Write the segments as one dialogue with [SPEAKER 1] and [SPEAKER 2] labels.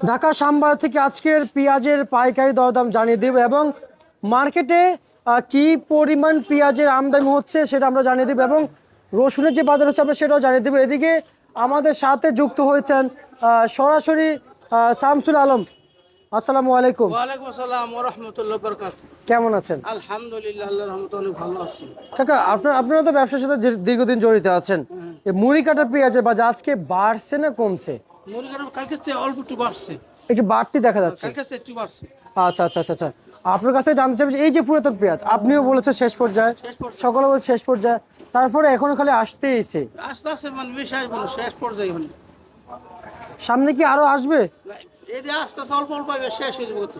[SPEAKER 1] ঢাকা শ্যামবাজার থেকে আজকের পেঁয়াজের পাইকারি দরদাম জানিয়ে দেব এবং মার্কেটে কি পরিমাণ পেঁয়াজের আমদানি হচ্ছে সেটা আমরা জানিয়ে দেব এবং রসুনের যে বাজার হচ্ছে আমরা সেটাও জানিয়ে দেব। এদিকে আমাদের সাথে যুক্ত হয়েছেন সরাসরি শামসুল আলম। আসসালামু আলাইকুম।
[SPEAKER 2] ওয়ালাইকুম আসসালাম ওয়া রাহমাতুল্লাহি ওয়া বারাকাতুহু।
[SPEAKER 1] কেমন আছেন?
[SPEAKER 2] আলহামদুলিল্লাহ, আল্লাহর রহমতে অনেক ভালো আছি।
[SPEAKER 1] কাকা আপনারা তো ব্যবসার সাথে দীর্ঘদিন জড়িত আছেন। এই মুড়ি কাটা পেঁয়াজের বাজার আজকে বাড়ছে না কমছে?
[SPEAKER 2] মুরগির কালকে চেয়ে অল্প একটু বাড়ছে।
[SPEAKER 1] একটু বাড়তি দেখা যাচ্ছে।
[SPEAKER 2] কালকে চেয়ে একটু বাড়ছে।
[SPEAKER 1] আচ্ছা আচ্ছা আচ্ছা আচ্ছা। আপনার কাছ থেকে জানতে চাই এই যে পুরাতন পেঁয়াজ আপনিও বলেছেন শেষ পর্যায়ে, সকলে বলছে শেষ পর্যায়ে, তারপরে এখনো খালি আসতেইছে।
[SPEAKER 2] আস্তে আস্তে মানে বেশি আসবে না, শেষ পর্যায়ে হলে
[SPEAKER 1] সামনে কি আরো আসবে?
[SPEAKER 2] এটি আস্তে আস্তে অল্প অল্প আসবে, শেষ হয়ে যাবে তো।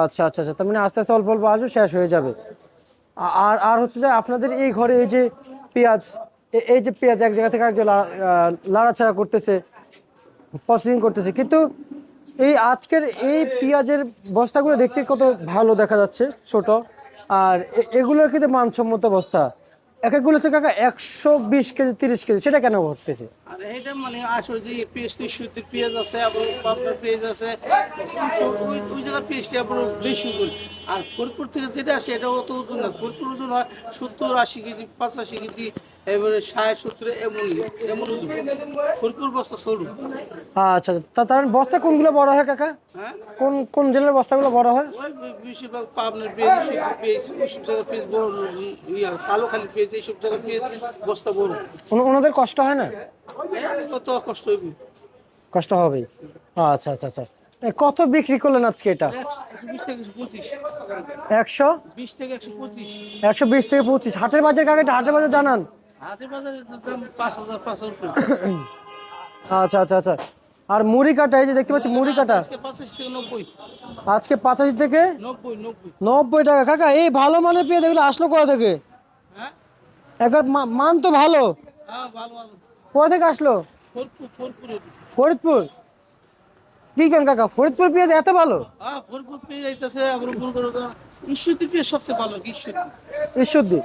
[SPEAKER 1] আচ্ছা আচ্ছা আচ্ছা, তার মানে আস্তে আস্তে অল্প অল্প আসবে, শেষ হয়ে যাবে। আর আর হচ্ছে যে আপনাদের এই ঘরে এই যে পেঁয়াজ, এই যে পেঁয়াজ এক জায়গা থেকে আরেক জায়গায় লাড়াছাড়া করতেছে, প্রসেসিং করতেছে, কিন্তু এই আজকের এই পেঁয়াজের বস্তাগুলো দেখতে কত ভালো দেখা যাচ্ছে, ছোট। আর এগুলোর কিন্তু মানসম্মত বস্তা, এক একগুলো হচ্ছে কাকা 120 কেজি 30 কেজি, সেটা কেন ঘটতেছে?
[SPEAKER 2] আর এইটা মানে আসলে যে পেঁয়াজ শুদ্ধের পেঁয়াজ আছে, আবার আপনার পেঁয়াজ আছে, ওই জায়গার পেঁয়াজটা আবার বেশি ওজন। আর ফরিদপুর থেকে যেটা আসে এটা অত ওজন না। ফরিদপুর ওজন হয় 70-80 কেজি, 85 কেজি, এবারে 60-70 এমন এমন ওজন। ফরিদপুর বস্তা সরু।
[SPEAKER 1] আচ্ছা, তার মানে বস্তা কোনগুলো বড় হয় কাকা?
[SPEAKER 2] হ্যাঁ,
[SPEAKER 1] কোন কোন জেলার বস্তাগুলো বড় হয়?
[SPEAKER 2] ওই বেশিরভাগ পাবনার পেঁয়াজ, শুদ্ধ পেঁয়াজ, ওইসব জায়গার পেঁয়াজ বড়, কালো খালি পেঁয়াজ, এইসব জায়গার পেঁয়াজ বস্তা বড়।
[SPEAKER 1] ওনাদের কষ্ট হয় না?
[SPEAKER 2] কত কষ্ট হইবে।
[SPEAKER 1] কষ্ট হবেই। আচ্ছা আচ্ছা আচ্ছা। কত বিক্রি করলেন আজকে এটা?
[SPEAKER 2] 120 থেকে 125।
[SPEAKER 1] 100?
[SPEAKER 2] 20 থেকে 125।
[SPEAKER 1] 120 থেকে 25 হাটের বাজার কাকা, এটা হাটের বাজার জানান।
[SPEAKER 2] হাটের বাজারে দাম 5,000 5,000 করে।
[SPEAKER 1] আচ্ছা আচ্ছা আচ্ছা। আর মুড়ি কাটা, এই যে দেখতে পাচ্ছি মুড়ি কাটা
[SPEAKER 2] আজকে 85 থেকে 90।
[SPEAKER 1] আজকে 85 থেকে
[SPEAKER 2] 90।
[SPEAKER 1] 90 টাকা। কাকা এই ভালো মানের পেঁয়াজ এগুলো আসলো কোথা থেকে?
[SPEAKER 2] হ্যাঁ,
[SPEAKER 1] একবার মান তো ভালো,
[SPEAKER 2] হ্যাঁ, ভালো ভালো।
[SPEAKER 1] কোথা থেকে আসলো?
[SPEAKER 2] ফরিদপুরে।
[SPEAKER 1] ফরিদপুর? কি কেন কাকা, ফরিদপুর পেঁয়াজ এত ভালো?
[SPEAKER 2] হ্যাঁ, ফরিদপুর পেয়ে যাইতেছে। আবার মনে করো ঈশ্বরদীর পেঁয়াজ সবচেয়ে ভালো। ঈশ্বরদী।
[SPEAKER 1] ঈশ্বরদী?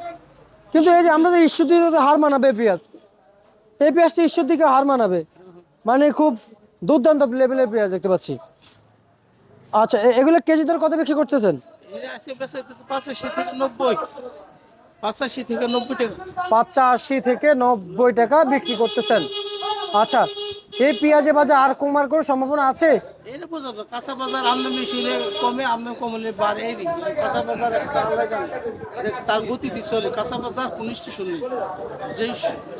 [SPEAKER 1] কিন্তু এই যে আমরা তো ঈশ্বরদী তো হার মানাবে এই পেঁয়াজ, এই পেঁয়াজটা ঈশ্বরদীকে হার মানাবে, মানে খুব দুর্দান্ত লেভেলের পেঁয়াজ দেখতে পাচ্ছি। আচ্ছা, এগুলো কেজি দর কত বিক্রি করতেছেন?
[SPEAKER 2] এটা আজকে বেচা হইতেছে 85 থেকে 90। 85 থেকে 90 টাকা।
[SPEAKER 1] 85 থেকে 90 টাকা বিক্রি করতেছেন। আচ্ছা, এই পেঁয়াজের বাজার আর কমার কোনো সম্ভাবনা আছে?
[SPEAKER 2] এটা বোঝাবো কাঁচা বাজার আমদানি বেশি হলে কমে, আমদানি কমলে বাড়ে। এই কাঁচা বাজার একটা আল্লাহ জানে, এটা তার গতি দিয়ে চলে। কাঁচা বাজার কোনো স্টেশন নেই,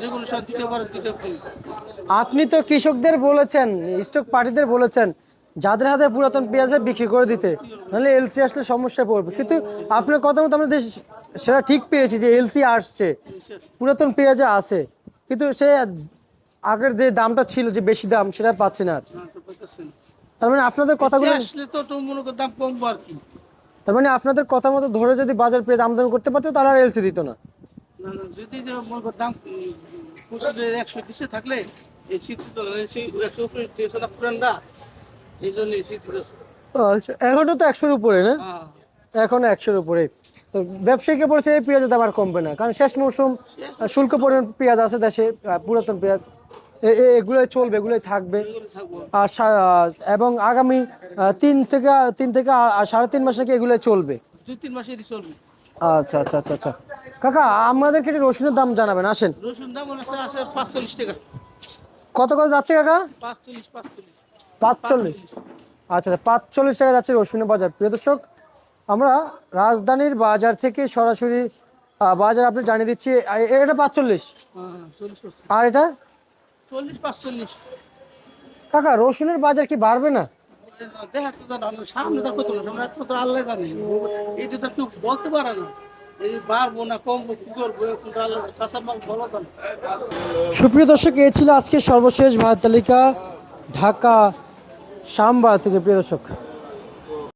[SPEAKER 2] যে কোনো সময় দিতে পারে, দিতে পারে।
[SPEAKER 1] আপনি তো কৃষকদের বলেছেন, স্টক পার্টিদের বলেছেন যাদের হাতে পুরাতন পেঁয়াজে বিক্রি করে দিতে, নাহলে এলসি আসলে সমস্যায় পড়বে। কিন্তু আপনার কথা মতো আমরা সেটা ঠিক পেয়েছি যে এলসি আসছে, পুরাতন পেঁয়াজে আছে, কিন্তু সে আগের যে দামটা ছিল, যে বেশি দাম, সেটা পাচ্ছে না আর।
[SPEAKER 2] না তো পাইতেছেন।
[SPEAKER 1] তার মানে আপনাদের কথাগুলো,
[SPEAKER 2] আসলে তো তো মনে করো দাম কমবো আর কি।
[SPEAKER 1] তার মানে আপনাদের কথা মতো ধরে যদি বাজার পেঁয়াজ আমদানি করতে পারতো তাহলে আর এলসি দিত না।
[SPEAKER 2] না না, যদি যে মনে করো দাম 100 দিচ্ছে থাকলে এই শীত তো সেই 100 উপরে দিয়েছে না পুরানরা, এই জন্য এই শীত দিতেছে।
[SPEAKER 1] আচ্ছা, এখনো তো 100-র উপরে না?
[SPEAKER 2] হ্যাঁ,
[SPEAKER 1] এখন 100-র উপরে। তো ব্যবসায়ীকে বলছে এই পেঁয়াজের দাম আর কমবে না, কারণ শেষ মৌসুম, শুল্ক পরিমাণ পেঁয়াজ আছে দেশে, পুরাতন পেঁয়াজ, এগুলোই চলবে, এগুলোই থাকবে।
[SPEAKER 2] এগুলো থাকবো।
[SPEAKER 1] আর এবং আগামী 3 থেকে 3.5 মাস নাকি এগুলোই চলবে।
[SPEAKER 2] 2-3 মাসেরই চলবে।
[SPEAKER 1] আচ্ছা আচ্ছা আচ্ছা আচ্ছা। কাকা আমাদেরকে একটু রসুনের দাম জানাবেন, আসেন।
[SPEAKER 2] রসুন দাম মনে হয় আছে 45 টাকা।
[SPEAKER 1] কত কত যাচ্ছে কাকা?
[SPEAKER 2] 45।
[SPEAKER 1] 45? আচ্ছা, 45 টাকা যাচ্ছে রসুনের বাজার। প্রিয় দর্শক, আমরা রাজধানীর বাজার থেকে সরাসরি বাজার আপনি জানিয়ে দিচ্ছি। এটা 45,
[SPEAKER 2] হ্যাঁ, 40।
[SPEAKER 1] আর এটা
[SPEAKER 2] 40-45।
[SPEAKER 1] কাকা রসুনের বাজার কি বাড়বে না?
[SPEAKER 2] দেখা তো জানো সামনে তার কত আমরা একমাত্র আল্লাহ জানি। এটা তো কেউ বলতে পারে না, এই বাড়বো না কমবো কি করবো, এখন তো আল্লাহ কাঁচা মাল বলা জানে।
[SPEAKER 1] সুপ্রিয় দর্শক, এ ছিল আজকে সর্বশেষ বাজার তালিকা ঢাকা শ্যামবাজার থেকে। প্রিয় দর্শক।